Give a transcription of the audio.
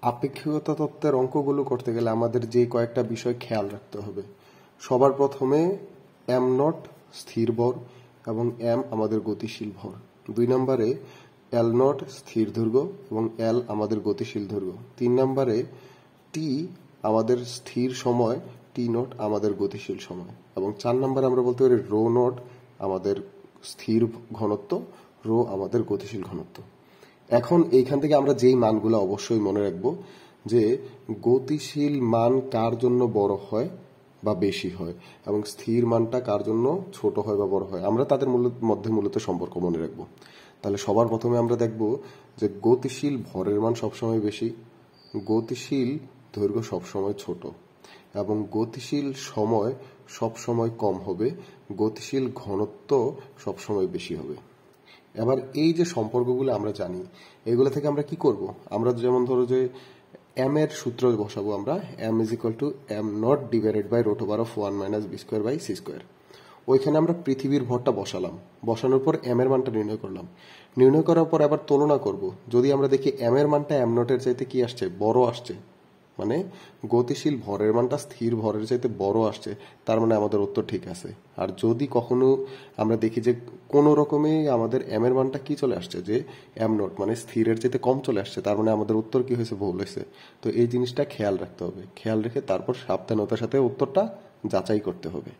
আপেক্ষিকতা তত্ত্বের অঙ্কগুলো করতে গেলে আমাদের যে কয়েকটা বিষয় খেয়াল রাখতে হবে। সবার প্রথমে এম নট স্থির ভর এবং এম আমাদের গতিশীল ভর। 2 নম্বরে এল নট স্থির দৈর্ঘ্য এবং এল আমাদের গতিশীল দৈর্ঘ্য। 3 নম্বরে টি আমাদের স্থির সময়, টি নট আমাদের গতিশীল সময়, এবং 4 নম্বরে আমরা বলতে পারি রো নট আমাদের স্থির ঘনত্ব, রো আমাদের গতিশীল ঘনত্ব। এখন এইখান থেকে আমরা যেই মানগুলো অবশ্যই মনে রাখবো যে গতিশীল মান কার জন্য বড় হয় বা বেশি হয় এবং স্থির মানটা কার জন্য ছোট হয় বা বড় হয়, আমরা তাদের মধ্যে মূলত সম্পর্ক মনে রাখবো। তাহলে সবার প্রথমে আমরা দেখব যে গতিশীল ভরের মান সবসময় বেশি, গতিশীল দৈর্ঘ্য সবসময় ছোট, এবং গতিশীল সময় সবসময় কম হবে, গতিশীল ঘনত্ব সবসময় বেশি হবে। এবার এই যে সম্পর্কগুলো আমরা জানি, এগুলো থেকে আমরা কি করব? আমরা যেমন ধরো যে এম এর সূত্র বসাবো আমরা, M is equal to M naught divided by root over of 1 minus v square by c square. ওইখানে আমরা পৃথিবীর ভরটা বসালাম, বসানোর পর এম এর মানটা নির্ণয় করলাম। নির্ণয় করার পর আবার তুলনা করব, যদি আমরা দেখি এম এর মানটা এম নটের চাইতে কি আসছে, বড় আসছে, মানে গতিশীল ভরের মানটা স্থির ভরের চাইতে বড় আসছে, তার মানে আমাদের উত্তর ঠিক আছে। আর যদি কখনো আমরা দেখি যে কোনো রকমে আমাদের এম এর মানটা কি চলে আসছে, যে এম নট মানে স্থিরের চাইতে কম চলে আসছে, তার মানে আমাদের উত্তর কি হয়েছে, ভুল হয়েছে। তো এই জিনিসটা খেয়াল রাখতে হবে, খেয়াল রেখে তারপর সাবধানতার সাথে উত্তরটা যাচাই করতে হবে।